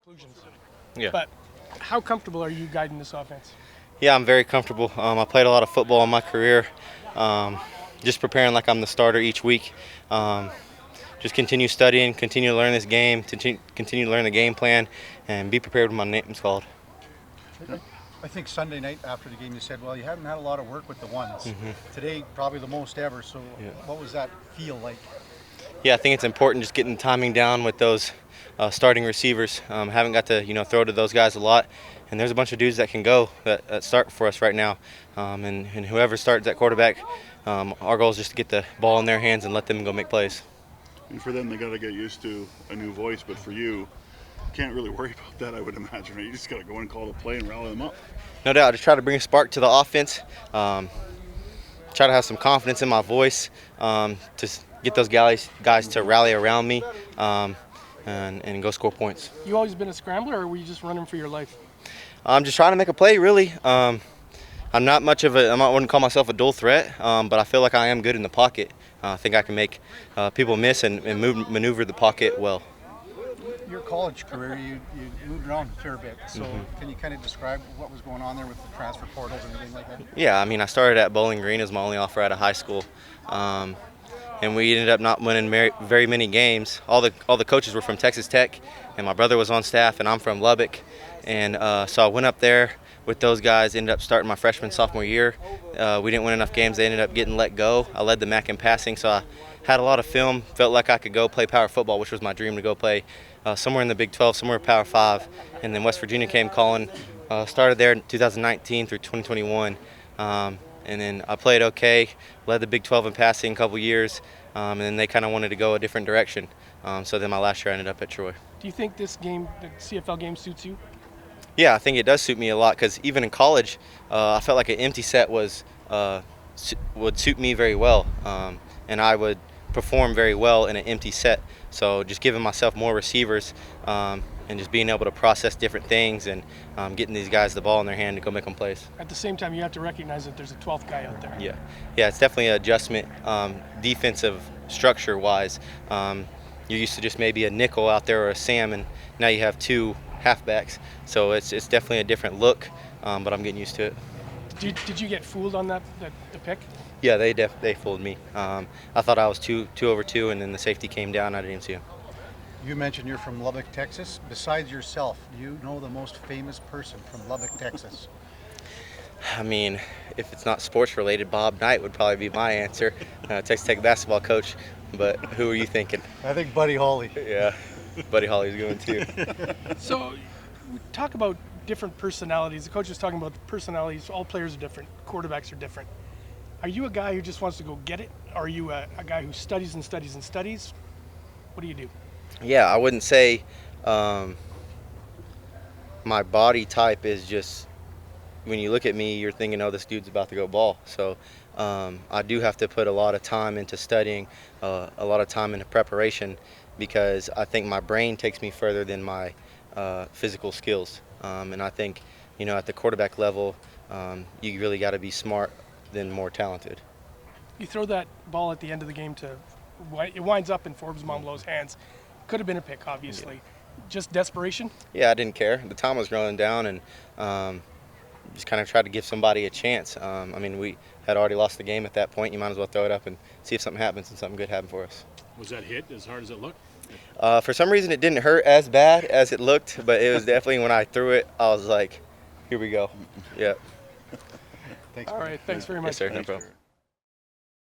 conclusions. Yeah. But how comfortable are you guiding this offense? Yeah, I'm very comfortable. I played a lot of football in my career. Just preparing like I'm the starter each week. Just continue studying, continue to learn this game, continue to learn the game plan, and be prepared when my name's called. I think Sunday night after the game you said, well, you haven't had a lot of work with the ones. Today, probably the most ever. So what was that feel like? Yeah, I think it's important just getting the timing down with those starting receivers. Haven't got to throw to those guys a lot, and there's a bunch of dudes that can go that start for us right now. And whoever starts at quarterback, our goal is just to get the ball in their hands and let them go make plays. And for them, they got to get used to a new voice. But for you, can't really worry about that, I would imagine. Right? You just got to go and call the play and rally them up. No doubt. Just try to bring a spark to the offense. Try to have some confidence in my voice to get those guys to rally around me and go score points. You always been a scrambler, or were you just running for your life? I'm just trying to make a play, really. I'm not much of I wouldn't call myself a dual threat, but I feel like I am good in the pocket. I think I can make people miss and maneuver the pocket well. Your college career, you moved around a fair bit. So can you kind of describe what was going on there with the transfer portals and everything like that? Yeah, I mean, I started at Bowling Green as my only offer out of high school. And we ended up not winning very many games. All the coaches were from Texas Tech, and my brother was on staff, and I'm from Lubbock. And so I went up there with those guys, ended up starting my freshman, sophomore year. We didn't win enough games. They ended up getting let go. I led the MAC in passing, so I had a lot of film, felt like I could go play power football, which was my dream to go play somewhere in the Big 12, somewhere Power 5. And then West Virginia came calling. Started there in 2019 through 2021. And then I played okay, led the Big 12 in passing a couple years, and then they kind of wanted to go a different direction. So then my last year I ended up at Troy. Do you think this game, the CFL game, suits you? Yeah, I think it does suit me a lot because even in college, I felt like an empty set would suit me very well, and I would perform very well in an empty set. So just giving myself more receivers and just being able to process different things and getting these guys the ball in their hand to go make them plays. At the same time, you have to recognize that there's a 12th guy out there. Yeah, it's definitely an adjustment defensive structure-wise. You're used to just maybe a nickel out there or a Sam, and now you have two halfbacks. So it's definitely a different look, but I'm getting used to it. Did you get fooled on the pick? Yeah, they fooled me. I thought I was two over two, and then the safety came down. I didn't even see him. You mentioned you're from Lubbock, Texas. Besides yourself, do you know the most famous person from Lubbock, Texas? I mean, if it's not sports related, Bob Knight would probably be my answer. Texas Tech basketball coach. But who are you thinking? I think Buddy Holly. Yeah, Buddy Holly's going too. So we talk about different personalities. The coach was talking about the personalities. All players are different. Quarterbacks are different. Are you a guy who just wants to go get it? Or are you a guy who studies and studies and studies? What do you do? Yeah, I wouldn't say my body type is just, when you look at me, you're thinking, oh, this dude's about to go ball. So I do have to put a lot of time into studying, a lot of time into preparation, because I think my brain takes me further than my physical skills. And I think, at the quarterback level, you really got to be smart than more talented. You throw that ball at the end of the game it winds up in Forbes Mombleau's hands. Could have been a pick, obviously. Yeah. Just desperation? Yeah, I didn't care. The time was running down, and just kind of tried to give somebody a chance. I mean, we had already lost the game at that point. You might as well throw it up and see if something happens and something good happened for us. Was that hit as hard as it looked? For some reason, it didn't hurt as bad as it looked, but it was definitely, when I threw it, I was like, here we go. Yeah. Thanks. All right, thanks very much. Yes, sir. No problem.